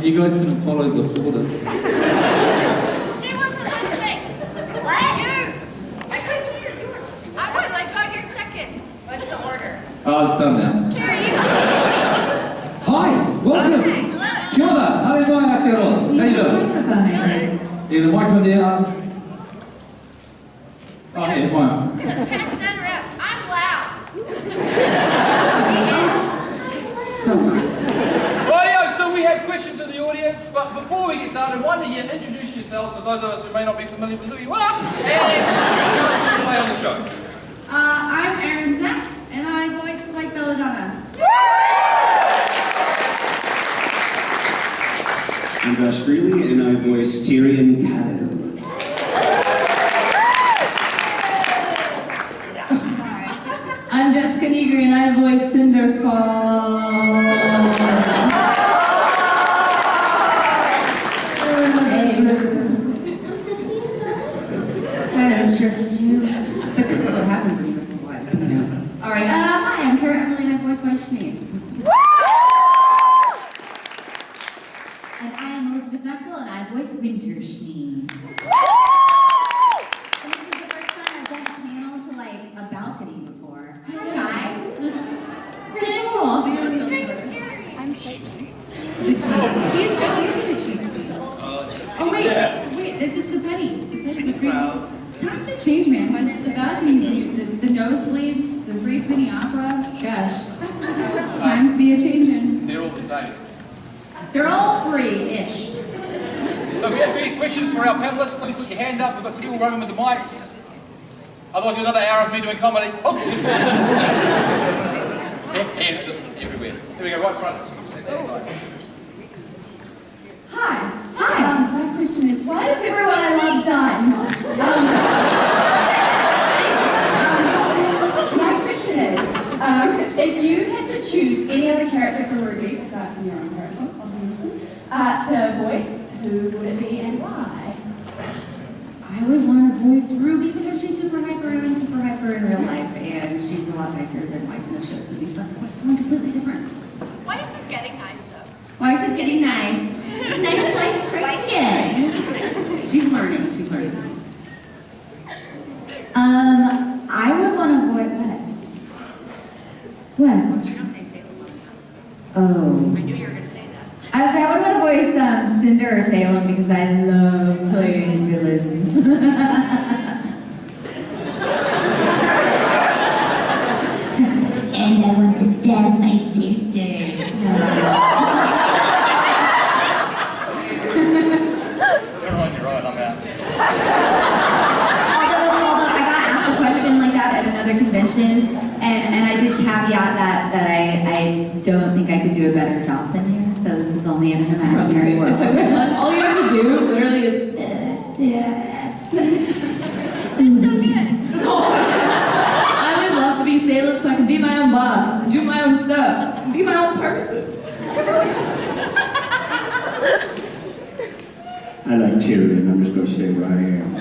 You guys didn't follow the orders. She wasn't listening. What? You. I couldn't hear you. I was. I got your second. What's the order? Oh, it's done now. Kira, you. Hi, welcome. Hello. Kia ora, hare mai Aotearoa. How you doing? Yeah, the microphone there. Oh, yeah, fine. Pass that around. I'm loud. So Rightio, so we have questions in the audience, but before we get started, why don't you introduce yourselves for those of us who may not be familiar with who you are, and you guys will play on the show. I'm Erin Zach, and I voice like Belladonna. I'm Josh Greeley, and I voice Tyrion Caddos. I'm Jessica Negri, and I voice Cinderfall. I'm just you. But this is what happens when you listen twice. Yeah. Alright, hi, I'm Kara Emily, and I voice my Shnee. And I am Elizabeth Maxwell, and I voice Winter Shnee. And this is the first time I've done a panel to like a balcony before. Hi guys. It's pretty cool. I'm cheap seats. The cheap seats. These are the cheap seats. Oh wait, this is the penny. Times have changed, man. When the balconies, the nosebleeds, the 3-penny opera, gosh. Times be a-changing. They're all the same. They're all free-ish. So we have any questions for our panelists? Please put your hand up. We've got 2 roaming with the mics. Otherwise, another hour of me doing comedy. Oh, yes. Hands just everywhere. Here we go, right in front. Hi. My question is, why does everyone I love die? My question is, if you had to choose any other character from RWBY, aside from your own character, obviously, to voice, who would it be and why? I would want to voice RWBY because she's super hyper and I'm super hyper in real life, and she's a lot nicer than Weiss in the show, so it'd be fun to voice someone completely different. Weiss is getting nice, though. Weiss is getting nice. Nice Weiss strikes again. She's learning. I would want to voice what? You don't say Salem. Oh. I knew you were going to say that. I would want to voice Cinder or Salem because I love playing villains. And I want to stab my sister. You're right, I'm out. Although I got asked a question like that at another convention, and I did caveat that I don't think I could do a better job than you, so this is only in an imaginary world. It's okay. All you have to do literally is Yeah. That's so good. I would love to be Salem so I can be my own boss and do my own stuff and be my own person. I like Tyrion. I'm just going to stay where I am.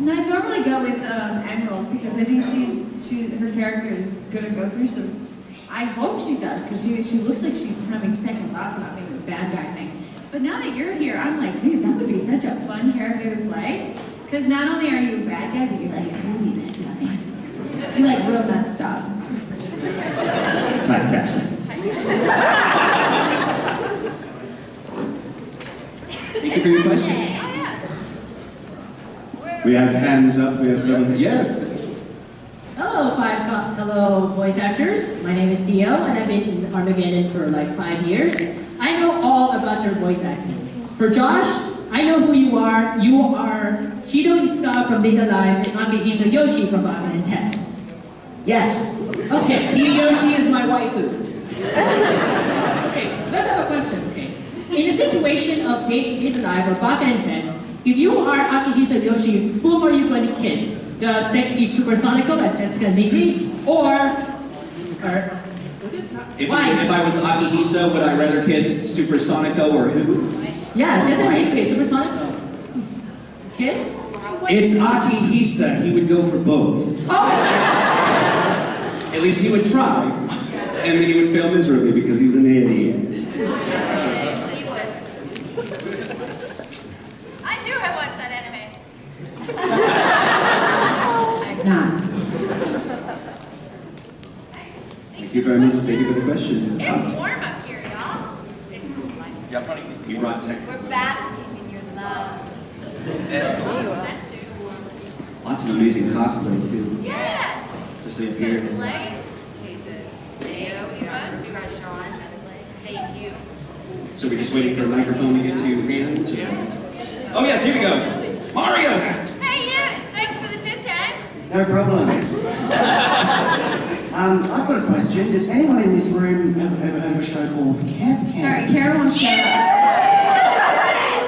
I normally go with Emerald because I think her character is gonna go through some. I hope she does because she looks like she's having second thoughts about being this bad guy thing. But now that you're here, I'm like, dude, that would be such a fun character to play. Because not only are you a bad guy, but you're like a really bad guy. You're like real messed up. Typecasting. Thank you for your question. Oh, yeah. We have hands up. We have some. Yes. Hello, voice actors. My name is Dio, and I've been in Armageddon for like 5 years. I know all about your voice acting. For Josh, I know who you are. You are Shido Itsuka from Data Live and Auckgeddon Yoshi from Bachman and Tess. Yes. Okay. Yoshi is my waifu. Okay, let's have a question, okay? In a situation of Data Live or Bachman and Tess, if you are Auckgeddon Yoshi, whom are you going to kiss? The sexy Supersonico, as Jessica Negri, or if I was Akihisa, would I rather kiss Supersonico or who? Yeah, Jessica Negri, Supersonico. Kiss? It's Akihisa. He would go for both. Oh! At least he would try. And then he would fail miserably because he's an idiot. So you would. I do have watched that anime. I've not. Thank you very much. Thank you for the question. It's warm up here, y'all. It's like Yeah, funny. You brought Texas. we're basking in your love. That too. Lots of amazing cosplay too, Yes. especially up here. Legs. Thank you. So we're just waiting for a microphone to get to hands. Oh yes, here we go. Mario hat. Hey, you. Thanks for the Tin Tans. No problem. I've got a question. Does anyone in this room ever heard of a show called Camp Camp? Sorry, Kara won't show us.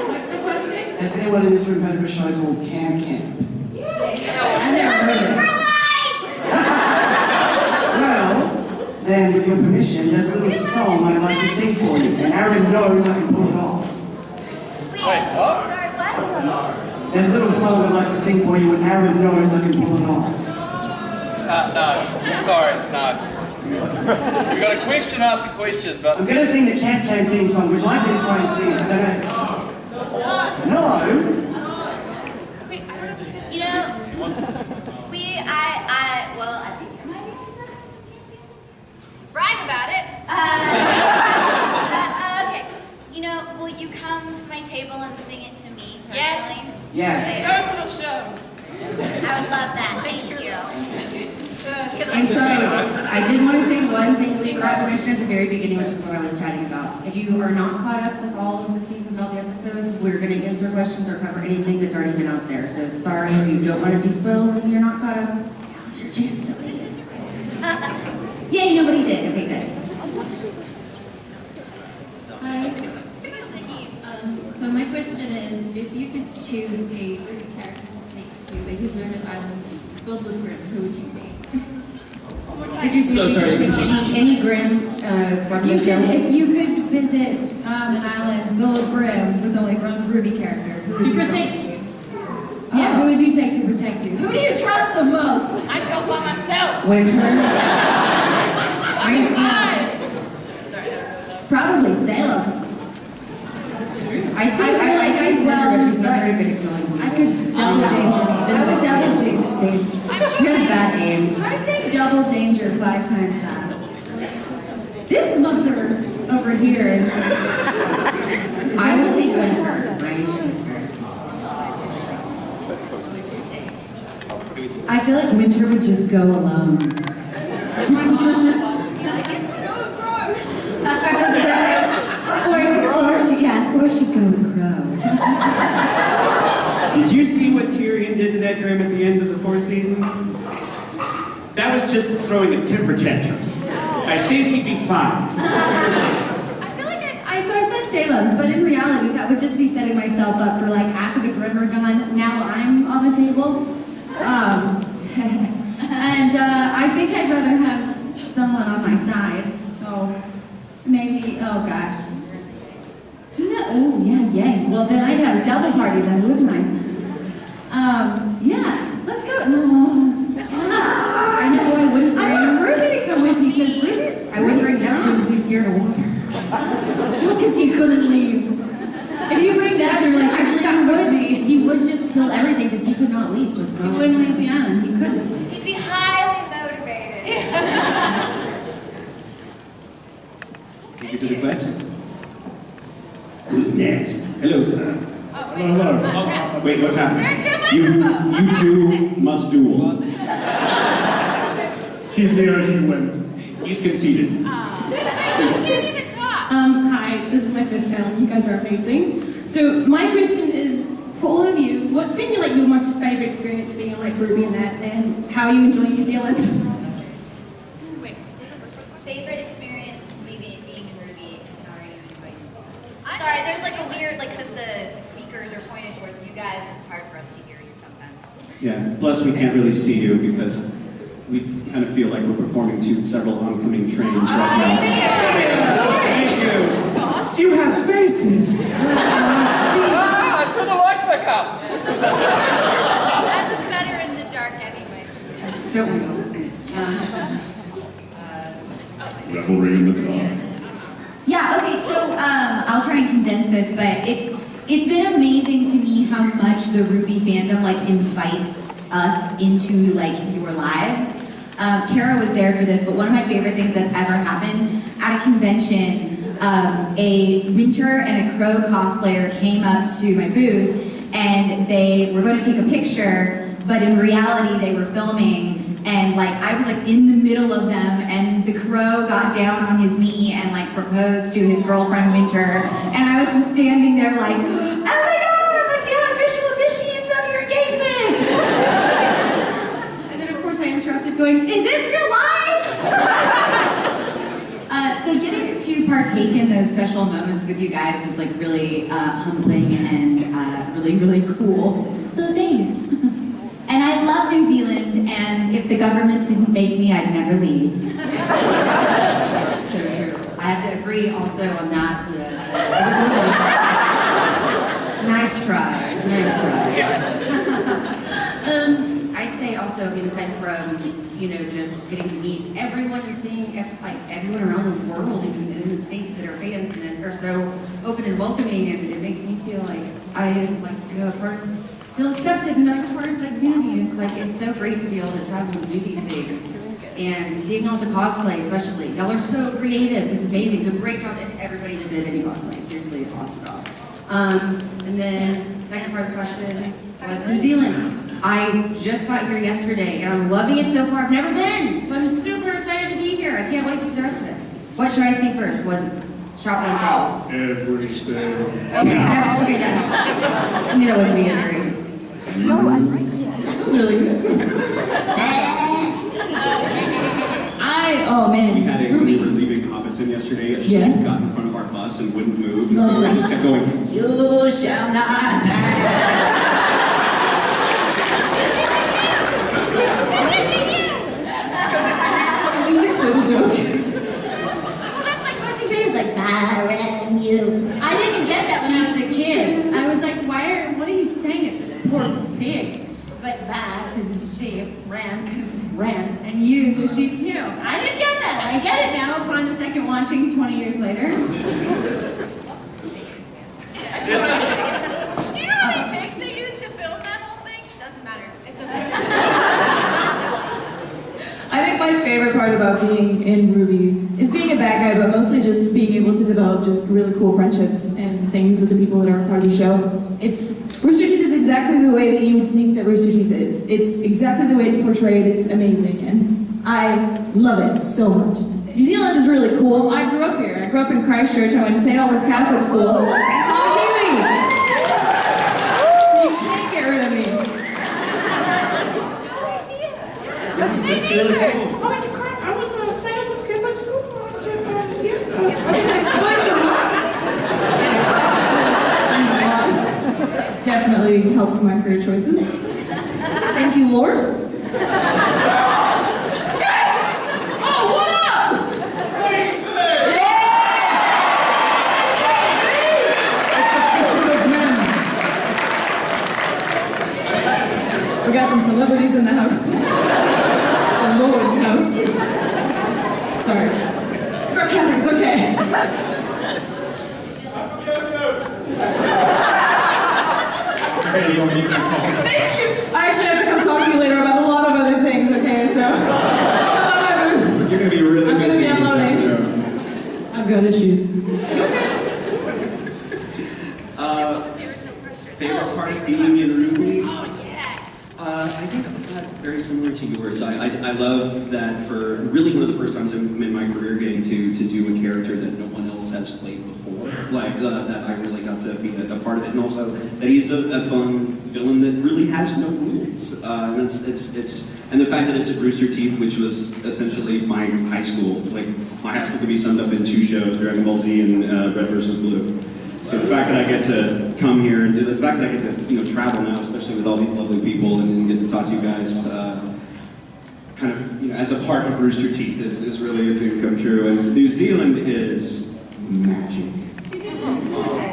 What's the question? Has anyone in this room heard of a show called Camp Camp? I've never heard of it. Well, then with your permission, there's a little song I'd like to sing for you, and Aaron knows I can pull it off. Wait, sorry, what? There's a little song I'd like to sing for you, and Aaron knows I can pull it off. No. Sorry, no. You got a question, ask a question, but... I'm going to sing the Camp Camp theme song. Would you like me to try and sing it? Is that okay? No! Wait, I don't understand. You know, well, I think am I the only person who can't sing? Brag about it. Okay. You know, will you come to my table and sing it to me personally? Yes. Personal show. I would love that. Thank you. I'm sorry, I did want to say one thing we forgot to mention at the very beginning, which is what I was chatting about. If you are not caught up with all of the seasons and all the episodes, we're going to answer questions or cover anything that's already been out there. So sorry if you don't want to be spoiled and you're not caught up. Now's your chance to listen. Yay, nobody did. Okay, good. Hi. So my question is, if you could choose a character to take to a deserted island filled with grim, who would you take? Did you So sorry. Any Grim If you could visit an island filled with Grim with only one RWBY character, who would To you go? protect you. Yeah, who would you take to protect you? Who do you trust the most? I'd go by myself. Winter. Probably Salem. I'd say Winter, but she's not very good at killing people. I could double danger. I would double danger. She has bad aim. Try to say double danger 5 times fast. This mother over here. I will take Winter. Right? She's her. I feel like Winter would just go alone. Or she'd go with Crow. Did you see what Tyrion did to that Grim at the end of the 4th season? That was just throwing a temper tantrum. I think he'd be fine. I feel like I said Salem, but in reality, that would just be setting myself up for like half of the Grim are gone. Now I'm on the table. And I think I'd rather have someone on my side. So maybe, oh gosh. No, oh yeah. Well then I'd have a double party then, wouldn't I? Yeah, let's go. No. I know I wouldn't I bring. want Ruby to come with me because Ruby's. I wouldn't bring Neptune because he's scared of water. No, because he couldn't leave. If you bring that, you're like, you're stuck with me. He would just kill everything because he could not leave. So it's He not. wouldn't leave the island. He couldn't. He'd be highly motivated. Thank you for the question. Who's next? Hello, sir. Oh, Hello. Wait, what's happening? There are 2 You microphones. two must duel. She's there, she wins. He's conceded. You can't even talk. Hi, this is my first panel. You guys are amazing. So my question is, for all of you, what's been your most favorite experience being on RWBY and that, and how are you enjoying New Zealand? Wait, favorite experience being in RWBY and how are you enjoying it? Sorry, there's like a weird, because the speakers are pointed towards you guys, it's hard for us to hear you sometimes. Yeah, plus we can't really see you because we kind of feel like we're performing to several oncoming trains right now. Thank you. You have faces. Turn the lights back up. I look better in the dark anyway. Don't we all? rivalry in the car? Yeah, okay, so I'll try and condense this, but it's been amazing to me how much the RWBY fandom like invites us into like your lives. Kara was there for this, but one of my favorite things that's ever happened at a convention, a Winter and a Crow cosplayer came up to my booth and they were going to take a picture, but in reality they were filming. And like I was like in the middle of them, and the Crow got down on his knee and like proposed to his girlfriend Winter, and I was just standing there like, oh my god, I'm like the unofficial officiant of your engagement. And then of course I interrupted, going, is this real life? So getting to partake in those special moments with you guys is like really humbling and really cool. So thanks. And I love New Zealand, and if the government didn't make me, I'd never leave. So true. I have to agree also on that. Nice try. Nice try. I'd say also, I mean, aside from, you know, just getting to meet everyone and seeing like everyone around the world, even in the States that are fans and that are so open and welcoming, and it makes me feel like I am like, you know, feel accepted and like a part of my community. It's like, it's so great to be able to travel and do these things. And seeing all the cosplay, especially. Y'all are so creative. It's amazing. So great job to everybody that did any cosplay. Seriously, it's awesome job. And then, second part of the question was New Zealand. I just got here yesterday and I'm loving it so far. I've never been. So I'm super excited to be here. I can't wait to see the rest of it. What should I see first? Shot one thing. Everything. Okay, that helps. I knew that wouldn't be a very... Oh, I'm right here. That was really good. Oh man, We had a, when we were RWBY. leaving Hobbiton yesterday, a sheep Yeah. got in front of our bus and wouldn't move, and so we just kept going, you shall not pass. She's exploded joke. Well, that's like watching babies like, Baron, you. I didn't get that when I was a kid. I was like, what are you saying at this poor pig? But bad because it's a sheep, ram because it rams, and use a sheep too. I didn't get that. I get it now upon the second watching 20 years later. Do you know how many pigs they used to film that whole thing? Doesn't matter. It's okay. I think my favorite part about being in RWBY is being a bad guy, but mostly just being able to develop just really cool friendships and things with the people that are part of the show. Rooster Teeth is exactly the way that you would think that Rooster Teeth is. It's exactly the way it's portrayed. It's amazing, and I love it so much. New Zealand is really cool. I grew up here. I grew up in Christchurch. I went to St. Albans Catholic School. So I'm a Kiwi. So you can't get rid of me. That's really cool. I went to St. Albans Catholic School. Explains a lot. Definitely helped my career choices. Thank you, Lord. Oh, what up? We got some celebrities in the house. The Lord's house. Sorry. We're Catholic, it's okay. Thank you. I actually have to come talk to you later about a lot of other things, okay? So, just come on my booth. You're going to be really I'm going to busy be in this unloading. episode. I've got issues. Your turn. Favorite part of being in RWBY? I think I'm very similar to yours. I love that for really one of the first times in my career getting to do a character that no one else has played before. Like that I really got to be a part of it, and also that he's a fun villain that really has no rules. And and the fact that it's at Rooster Teeth, which was essentially my high school. Like my high school could be summed up in two shows: Dragon Ball Z and Red vs. Blue. So the fact that I get to come here and the fact that I get to travel now, especially with all these lovely people, and get to talk to you guys, kind of as a part of Rooster Teeth is really a dream come true. And New Zealand is magic.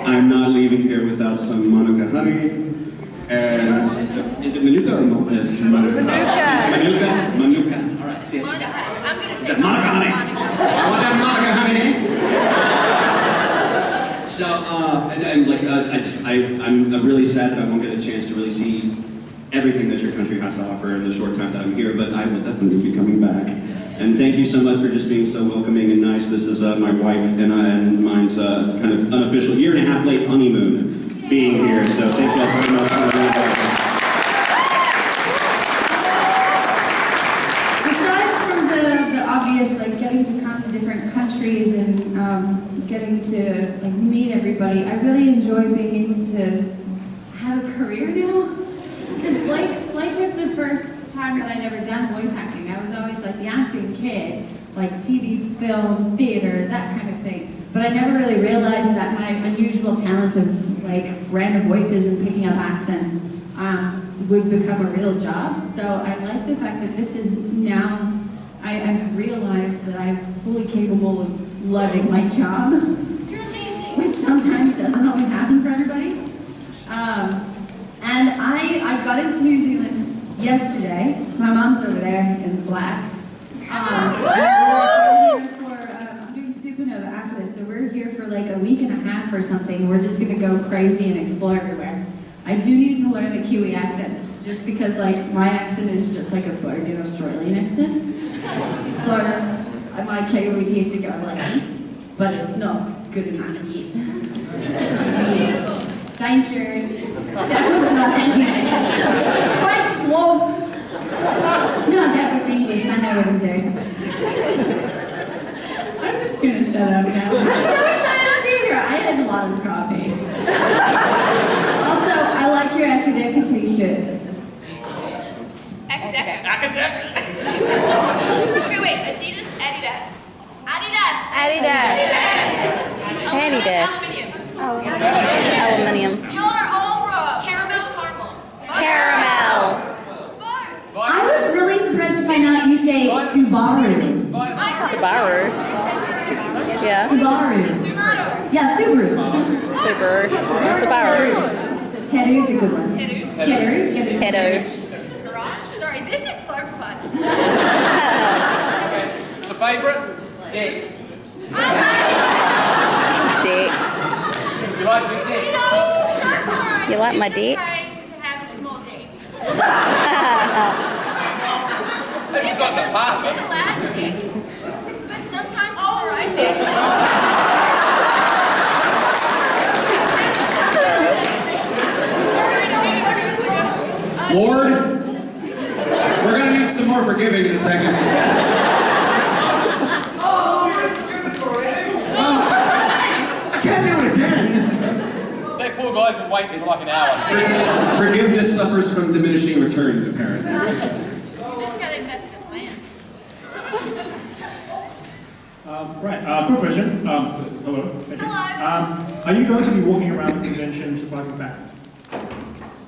I'm not leaving here without some Manuka honey. And is it Manuka or Manuka? Manuka. Manuka. All right. See it. I'm Is that Monica Honey? I want that Monica Honey. So, I'm really sad that I won't get a chance to really see everything that your country has to offer in the short time that I'm here, but I will definitely be coming back. And thank you so much for just being so welcoming and nice. This is my wife and mine's kind of unofficial year-and-a-half late honeymoon being here, so thank you all very much for being back. Aside from the obvious, like getting to come to different countries and getting to like meet everybody, I really enjoy being able to have a career now. Because Blake was the first time that I'd ever done voice acting. I was always like the acting kid, like TV, film, theater, that kind of thing. But I never really realized that my unusual talent of like random voices and picking up accents would become a real job. So I like the fact that this is now, I've realized that I'm fully capable of loving my job. You're amazing. Which sometimes doesn't always happen for everybody. And I got into New Zealand yesterday. My mom's over there in black. I'm doing Supernova after this, so we're here for like a week and a half or something. We're just gonna go crazy and explore everywhere. I do need to learn the Kiwi accent, just because like my accent is just like a bargain Australian accent. So I might Kiwi need to go like this, but it's not good enough yet. Thank you. That was not anything. Thanks, love. No, that was English. I know what I'm doing. I'm just gonna shut up now. I'm so excited to be here. I had a lot of coffee. Also, I like your Academic t-shirt. Academic. Okay, wait. Adidas, Adidas. Adidas. Aluminium. Y'all are all wrong. Caramel. I was really surprised to find out you say Subaru. Subaru. Yeah. Subaru. Yeah, Subaru. Subaru. Subaru. Teru is a good one. Teru. Get it. Teru. Sorry, this is so fun. The favourite? Dick. Dick. You like big dick? You like my dick? To have a small dick. You've got the part. It's a large dick. But sometimes it's alright dick. Lord, we're going to need some more forgiving in a second. I can't do it again. That poor guy's been waiting for like an hour. Forgiveness suffers from diminishing returns, apparently. You just gotta invest in land. Quick question. Just, hello. Thank you. Are you going to be walking around the convention surprising fans?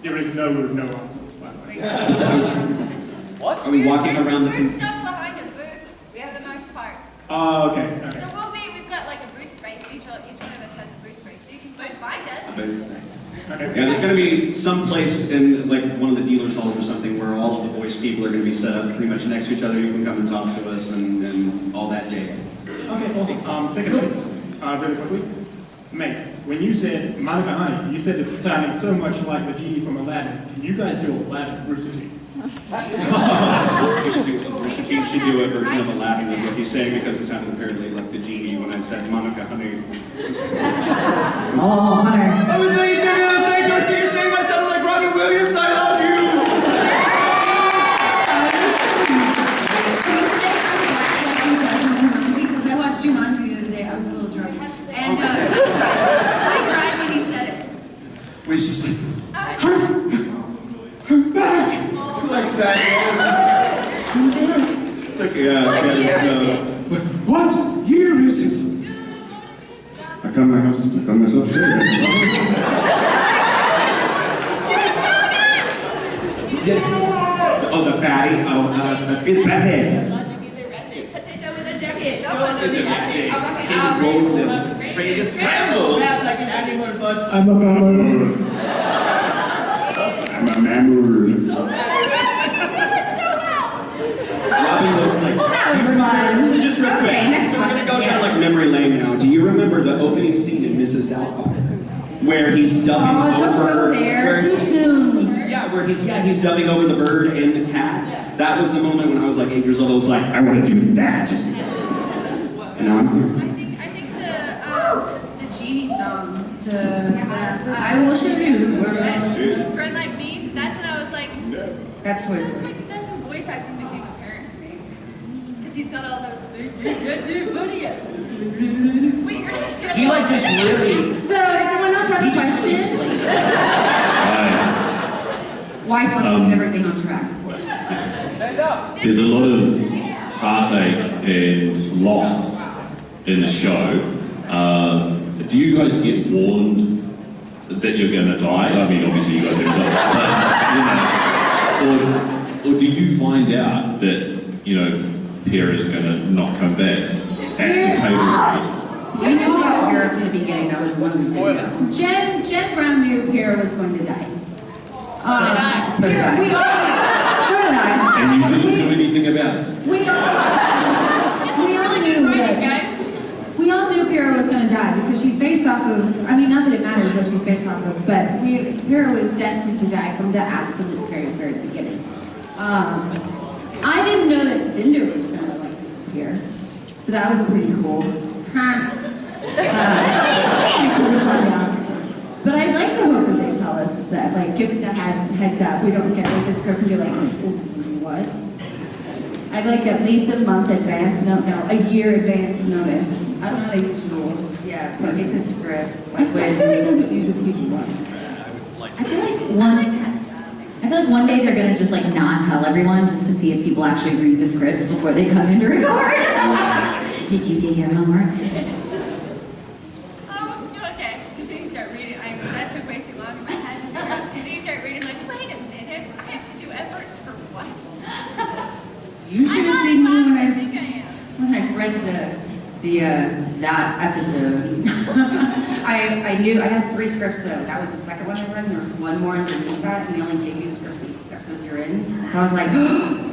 There is no answer, by the way. What? Are we walking around the We're stuck behind a booth. We have the most part. Oh, okay. So we've got like a booth space. Each one of us has a booth space. So you can both find us. Okay. Yeah, there's going to be some place in like one of the dealer's halls or something where all of the voice people are going to be set up pretty much next to each other. You can come and talk to us and all that jazz. Okay, awesome. Secondly, really quickly, mate, when you said Monica Honey, you said it sounded so much like the genie from Aladdin. Can you guys do Aladdin, Rooster Teeth? Rooster Teeth should do a version of Aladdin, is what he's saying, because it sounded apparently like the genie when I said Monica Honey. Oh, Hunter. I was saying the other thing, or you're saying that sounded like Robin Williams, I love you! Because I watched Jumanji the other day. I was a little drunk. And I cried when he said it. When he's just like, I'm back! Like that, It's like, yeah. What year is it? I cut myself short. Yes. Oh, the fatty. Oh, it's fatty. Potato with a jacket. I'm a mammoth. I'm a mammoth. Robin was like, Well, that was one. Just real quick. Okay, next So we're question. gonna go down like memory lane now. Do you remember the opening scene in Mrs. Doubtfire? Where he's dubbing don't over... go there. where- Too soon. Yeah, where he's dubbing over the bird and the cat. That was the moment when I was like 8 years old. I was like, I want to do that. And now I'm here. I think the genie song, I will show you the world. Friend Like Me, that's when I was like, That's choices. that's when voice acting became apparent to me. Because he's got all those Wait, you're not He like just really... So, does someone else have a question? Wise wants to keep everything on track, of course. There's a lot of heartache and loss in the show. Do you guys get warned that you're going to die? I mean, obviously you guys have died, but, or do you find out that, Pierre is going to not come back at the table? We knew about Pierre from the beginning. That was one we didn't know. Jen Brown knew Pierre was going to die. So did I. We all knew. So did I. And you didn't do anything about it? We all knew Pierre was going to die because she's based off of, I mean, not that it matters what she's based off of, but Pierre was destined to die from the absolute very, very beginning. I didn't know that Cinder was going to, disappear. So that was pretty cool. But I'd like to hope that they tell us that, give us a heads up. We don't get, the script and be like, what? I'd like at least a month advance, a year advance notice. I'm not usual. Yeah, we get the scripts. I feel like that's what usually people want. I feel like one day they're gonna just not tell everyone just to see if people actually read the scripts before they come in to record. Did you do your homework? okay. Because then you start reading, that took way too long in my head. Because then you start reading, wait a minute, I have to do efforts for what? You should have seen me when I think I am. when I read that episode. I knew I had 3 scripts though. That was the second one I read, and there was one more underneath that, and they only gave you the scripts the episodes you're in. So I was like,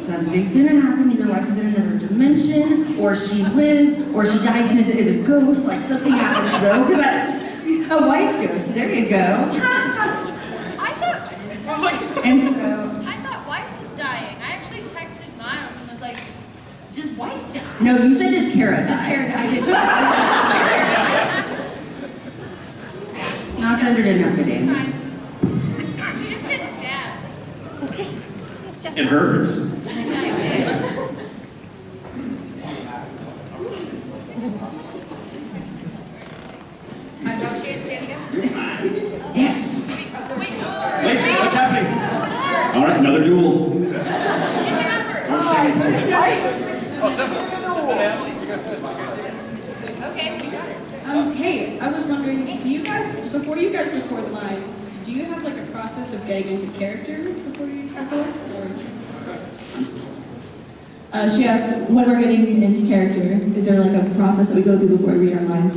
something's gonna happen. Either Weiss is in another dimension, or she lives, or she dies and is a ghost. Something happens though, because that's a Weiss ghost. There you go. And so I thought Weiss was dying. I actually texted Miles and was like, does Weiss die? no, you said just Kara. Just Kara died. I did. No, Sandra didn't have a good day. She just gets stabbed. It hurts. Yes. Wait, what's happening? All right, another duel. Okay, we got it. Hey, I was wondering, do you guys, before you guys record lines, do you have a process of getting into character before you record? She asked, when we're getting into character, is there a process that we go through before we read our lines?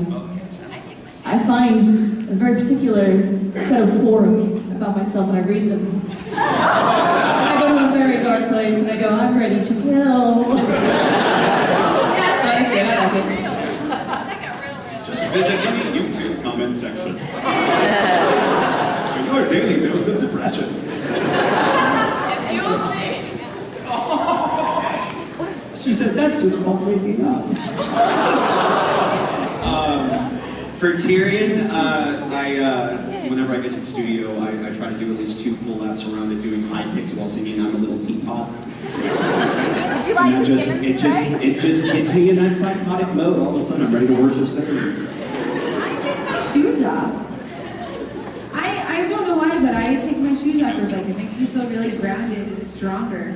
I find a very particular set of forums about myself and I read them. I go to a very dark place and I go, I'm ready to kill. That's fine, it's great, I like it. Just visit any YouTube comment section. Your daily dose of depression. It fuels me. She said, that's just called waking up. For Tyrion, whenever I get to the studio, I try to do at least 2 full laps around it doing high kicks while singing I'm a Little Teapot. And it just gets me in that psychotic mode. All of a sudden, I'm ready to worship Satan. I take my shoes off. I don't know why, but I take my shoes off because it makes me feel really grounded and stronger.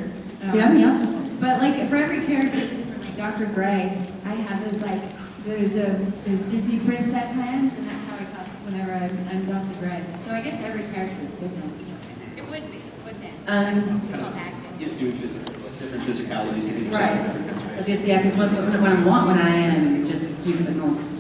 See, I'm the opposite. But for every character, it's different. Dr. Gray, I have those Disney princess hands, and that's how I talk whenever I'm Dr. Gray. So I guess every character is different. It would be, wouldn't it? Doing different physicalities to each Right. I was gonna say, yeah, because when I am just doing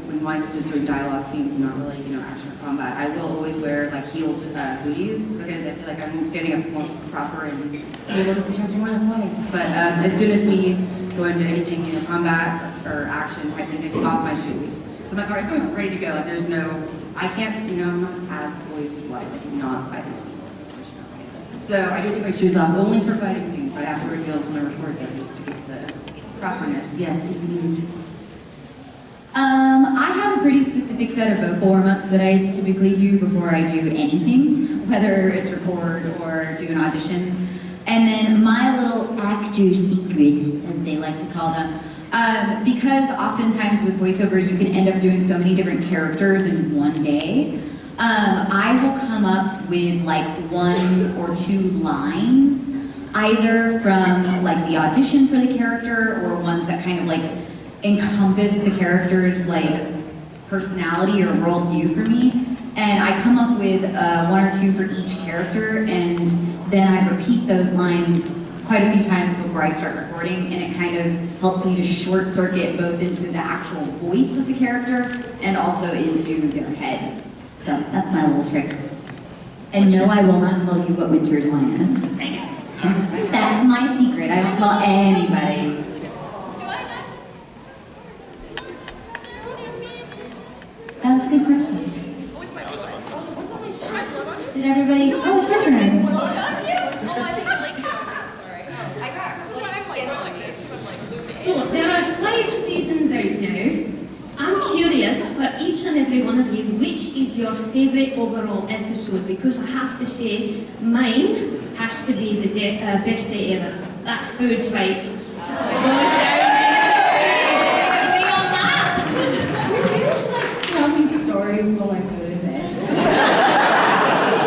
when Weiss is just doing dialogue scenes and not really, action or combat, I will always wear heeled booties because I feel like I'm standing up more proper and able to project more like Weiss. But as soon as we go into anything, you know, combat or action type thing, I take off my shoes. So I'm like, all right, boom, ready to go. Like there's no, I can't, you know, I'm not as voice-wise, I cannot fight them. So I do take my shoes off only for fighting scenes, but I have to wear heels when I record them just to get the properness. Yes, indeed. I have a pretty specific set of vocal warm-ups that I typically do before I do anything, whether it's record or do an audition. And then my little actor secret, as they like to call them, because oftentimes with voiceover you can end up doing so many different characters in one day, I will come up with like 1 or 2 lines, either from like the audition for the character or ones that kind of like encompass the character's like personality or worldview for me. And I come up with 1 or 2 for each character, and then I repeat those lines quite a few times before I start recording, and it kind of helps me to short circuit both into the actual voice of the character and also into their head. So that's my little trick. And no, I will not tell you what Winter's line is. That's my secret. I don't tell anybody. That was a good question. Did everybody? Oh, it's your turn. So, there are 5 seasons out now. I'm curious, for each and every one of you, which is your favourite overall episode? Because I have to say, mine has to be the best day ever. That food fight goes down. Agree on that? Tell me stories while I go to bed.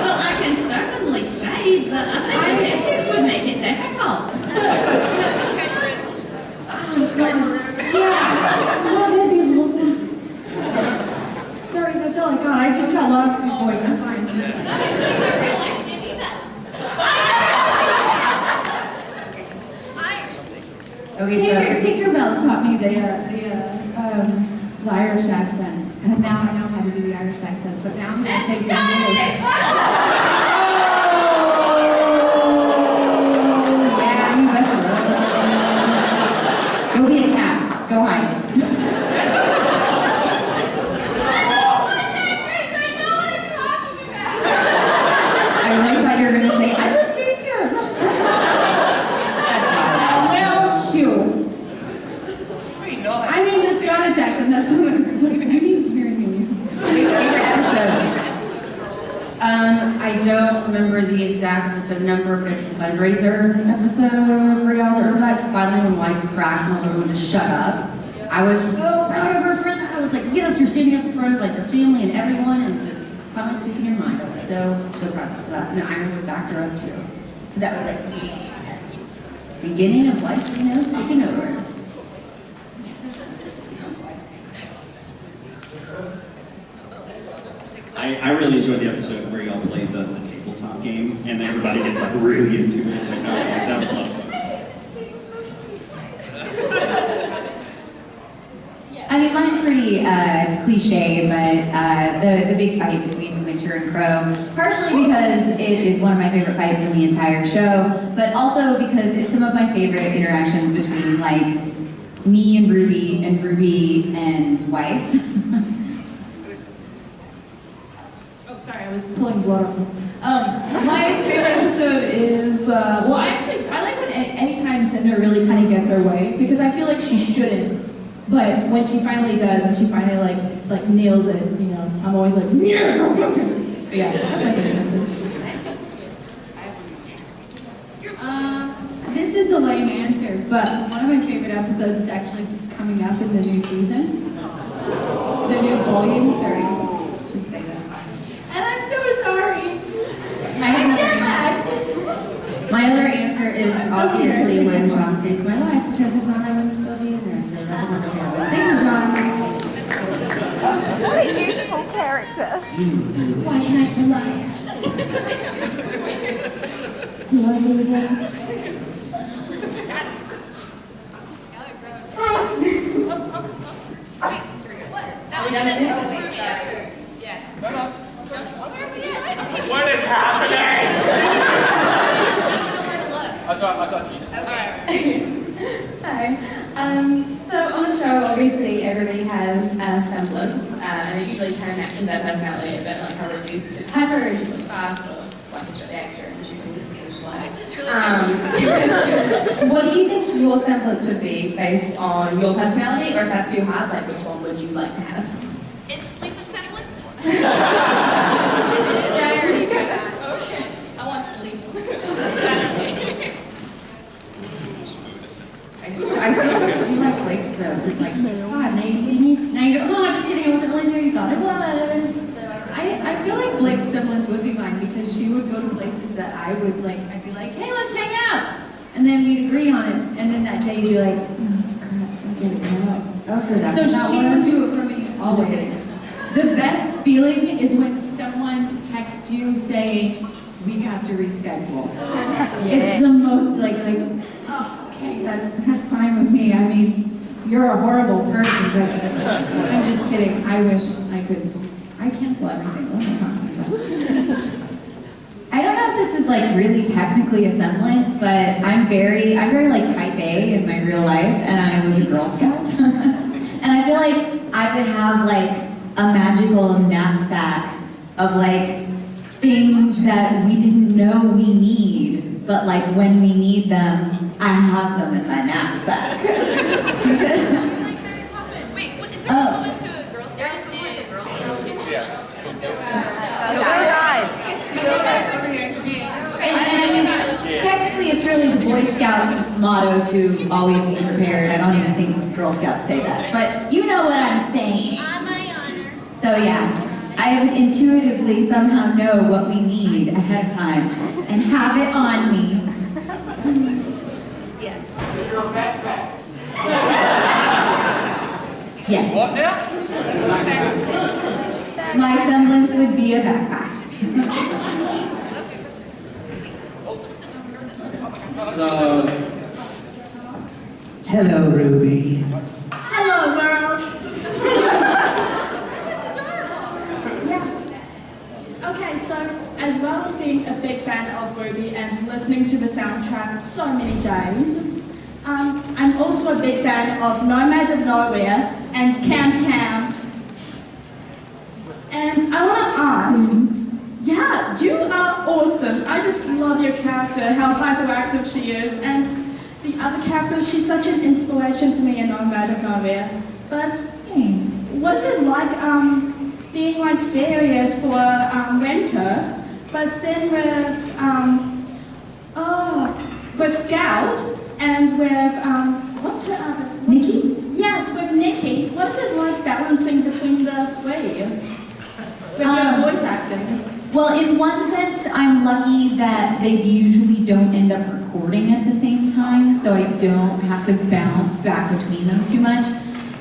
Well, I can certainly try, but I think the distance would make it difficult. Sorry, that's all I got. I just got lost in voice. I'm fine. Okay, so Tinkerbell taught me the Irish accent, and now I know how to do the Irish accent. But now I'm going to take it. yeah, you better. Go be a cat. Go hide. I really thought you were going to say, I'm a teacher. That's not Well, shoot. I'm in the Scottish accent. That's what I'm doing. You need hearing me. Favorite episode? I don't remember the exact episode number, but it's the fundraiser episode for y'all that remember that. It's finally when Weiss cracks and tells everyone to shut up. I was so proud of her friend. I was like, yes, you're standing up in front of like your family and everyone and just finally speaking your mind. I was so proud of that. And then Iron backed her up too. So that was like beginning of Weiss, you know, taking over. I really enjoyed the episode where y'all played the tabletop game and everybody gets like really into it. Like, that was a lot of fun. I mean, mine's pretty cliche, but the big fight between Winter and Crow, partially because it is one of my favorite fights in the entire show, but also because it's some of my favorite interactions between like me and Ruby and Weiss. Oh, sorry, I was pulling blood off. My favorite episode is, well, I like when anytime Cinder really kind of gets her way, because I feel like she shouldn't, but when she finally does, and she finally like nails it, you know, I'm always like, yeah, that's my favorite episode. This is a lame answer, but one of my favorite episodes is actually coming up in the new season. The new volume, sorry. I should say that. And I'm so sorry. My other answer is obviously when John saves my life, because if not, I wouldn't still be in there. So that's another favorite. Thank you, John. What a useful character. Why can't I lie? You want to do it again? What is happening? I got you. Hi. usually kind of matches that personality a bit, like how RWBY's hyper, she's really fast, or like it's really extra and she can listen and slide. What do you think your semblance would be based on your personality, or if that's too hard, like which one would you like to have? Is sleep a semblance? Yeah, I already got that. Okay. I want sleep. That's me. I feel like you like Blake's though. So it's like, God, now you see me. Now you go, oh, I'm just kidding. I wasn't really there. You thought it was. So I feel like Blake's semblance would be mine because she would go to places that I would like. I'd be like, hey, let's hang out, and then we'd agree on it. And then that day you'd be like, oh crap, I gotta go out. Oh, so that's So she would do it for me always. The best feeling is when someone texts you saying we have to reschedule. It's the most like oh, okay, that's fine with me. I mean, you're a horrible person, but I'm just kidding. I wish I could. I cancel everything. What am I talking about? I don't know if this is like really technically a semblance, but I'm very like type A in my real life, and I was a Girl Scout. And I feel like I would have like a magical knapsack of like things that we didn't know we need, but like when we need them, I have them in my knapsack. Wait, what is there a equivalent to a Girl Scout? And I mean, technically it's really the Boy Scout motto to always be prepared. I don't even think Girl Scouts say that, but you know what I'm saying. On my honor. So yeah, I would intuitively somehow know what we need ahead of time and have it on me. Yes. You're a backpack. Yes. What now? My semblance would be a backpack. So, hello, Ruby. Hello, world. Yes. Okay, so as well as being a big fan of RWBY and listening to the soundtrack so many days, I'm also a big fan of Nomad of Nowhere and Cam. And I want to ask, yeah, you are awesome. I just love your character, how hyperactive she is, and the other character, she's such an inspiration to me in Nomad of Nowhere. But what's it like being like serious for winter, but then with Scout and with what's her other? Nikki? Yes, with Nikki. What's it like balancing between the three? With your voice acting. Well, in one sense, I'm lucky that they usually don't end up recording at the same time, so I don't have to bounce back between them too much.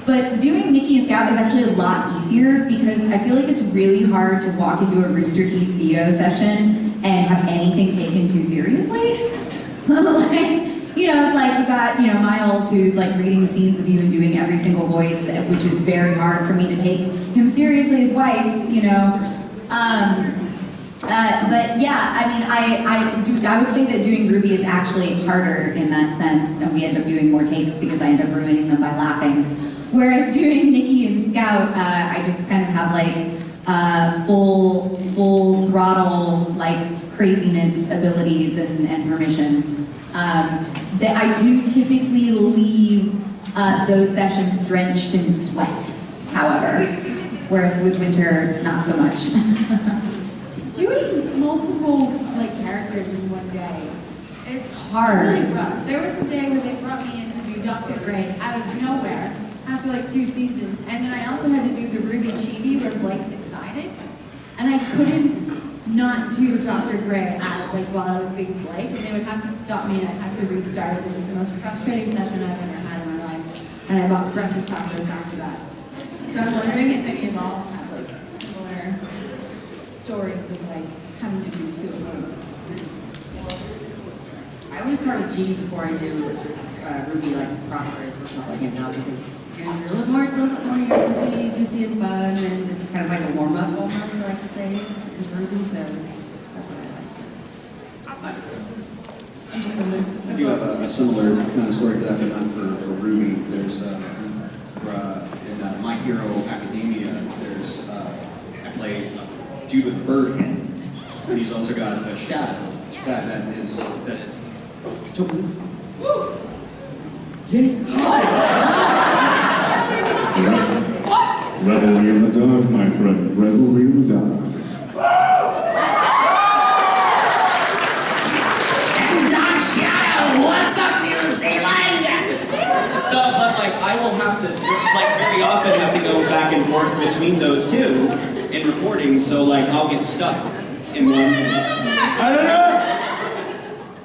But doing Nikki and Scout is actually a lot easier because I feel like it's really hard to walk into a Rooster Teeth VO session and have anything taken too seriously. Like, you know, it's like you got, you know, Miles who's like reading the scenes with you and doing every single voice, which is very hard for me to take him seriously as Weiss, you know. But yeah, I mean, I would say that doing RWBY is actually harder in that sense, and we end up doing more takes because I end up ruining them by laughing. Whereas doing Nikki and Scout, I just kind of have like full throttle like craziness abilities and permission. That I do typically leave those sessions drenched in sweat, however, whereas with Winter, not so much. Doing multiple like characters in one day, it's hard. Really rough. There was a day where they brought me in to do Dr. Gray out of nowhere after like 2 seasons, and then I also had to do the RWBY Chibi where Blake's excited, and I couldn't not do Dr. Gray out like while I was being Blake, and they would have to stop me and I'd have to restart it. It was the most frustrating session I've ever had in my life, and I bought breakfast tacos after that. So I'm wondering if any of y'all have like similar stories of like having to do 2 of those. I always start with G before I do RWBY like proper as we're calling it now, because you're a little more juicy and fun, and it's kind of like a warm-up almost, I like to say, in RWBY, so that's what I like. I do have a similar kind of story to that, but not for RWBY. There's in My Hero Academia, there's I play a dude with a bird head, and he's also got a shadow that is. Woo! Revelry in the dark, my friend. Revelry in the dark. And Dark Shadow, what's up, New Zealand? So, but like, I will have to, like, very often have to go back and forth between those two in recording, so like, I'll get stuck in one. I don't know.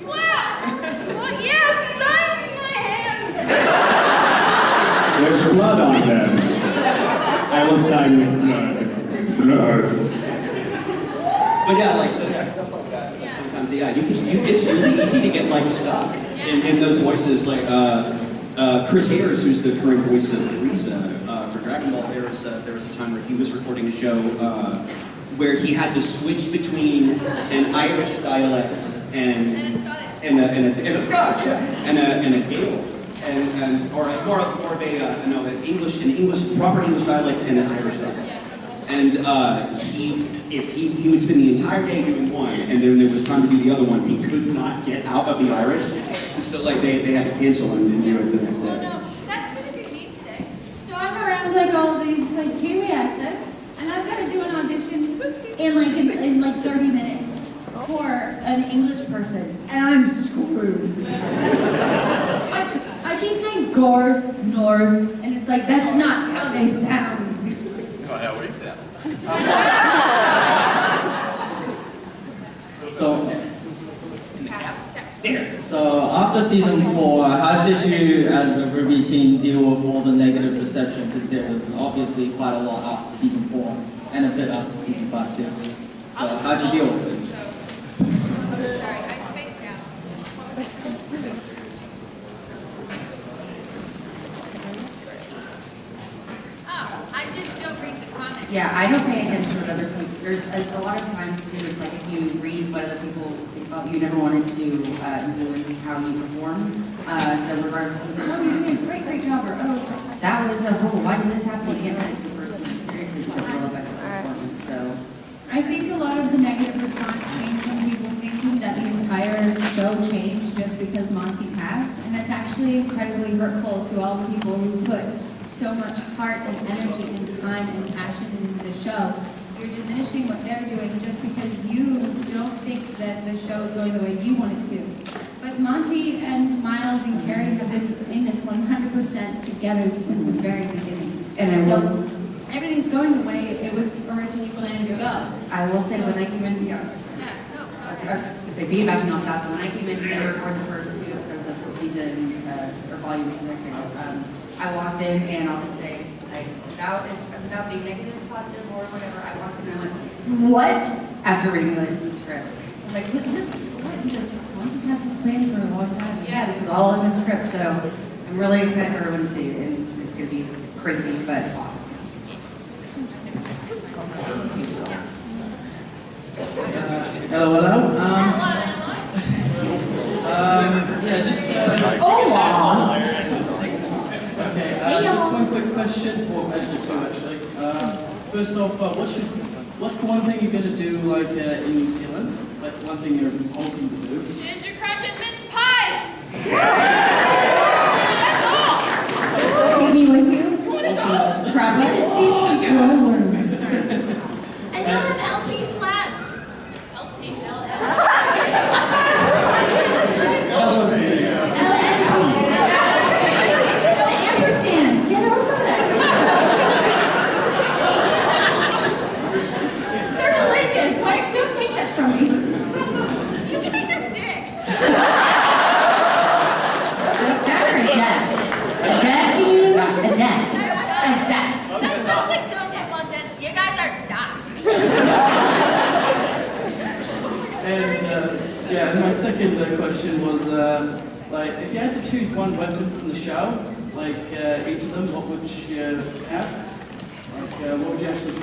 Well, yes, sign my hands. There's blood on them. I will sign with blood. But yeah, like, so yeah, stuff like that. Like, sometimes, yeah, it's really easy to get like stuck in those voices. Like Chris Ayers, who's the current voice of Frieza for Dragon Ball, there was a time where he was recording a show where he had to switch between an Irish dialect and a Scottish, and a Gaelic. Or more of an English proper English dialect and an Irish dialect. And he would spend the entire day doing one, and then there was time to do the other one. He could not get out of the Irish, so like they had to cancel him and do it the next day. That's gonna be me today. So I'm around like all these like Kiwi accents, and I've got to do an audition in like 30 minutes for an English person, and I'm screwed. I keep saying Gord, Nord, and it's like that's not how they sound. Not how we sound. So after season 4, how did you as a RWBY team deal with all the negative reception? Because there was obviously quite a lot after season 4 and a bit after season 5 too. So how'd you deal with it? Sorry, I spaced out. Oh, I just don't read the comments. Yeah, I don't pay attention to what other people. There's a lot of times too. It's like if you read what other people think about, you never wanted to influence how you perform. So regardless of oh, you're doing a great job, or oh, that was a why did this happen? You can't take it too personally. Seriously, it's a real effect of performance. So I think a lot of the negative response came from people thinking that the entire show changed just because Monty passed, and that's actually incredibly hurtful to all the people who put so much heart and energy and time and passion into the show. You're diminishing what they're doing just because you don't think that the show is going the way you want it to. But Monty and Miles and Carrie have been in this 100% together since the very beginning. And so everything's going the way it was originally planned to go. I will say when I came in, being backing off that, when I came in to record the first few episodes of the season, or volume 6, I walked in and I'll just say, like, without being negative, positive, or whatever, I walked in and I went, what? After reading the scripts. I was like, what is this? What? He goes, Monty's had this plan for a long time. Yeah, this was all in the script, so I'm really excited for everyone to see it, and it's going to be crazy, but awesome. Hello. Yeah, just. Okay, just one quick question, or actually two actually. First off, what's the one thing you're going to do like in New Zealand? Like one thing you're hoping to do? Ginger crunch and mince pies! That's all! Take me with you. Crab seafood. And you'll have LP slabs. LP, That sounds like someone wants it. You guys are done. And my second question was, like, if you had to choose one weapon from the show, like each of them, what would you have? Like, what would you actually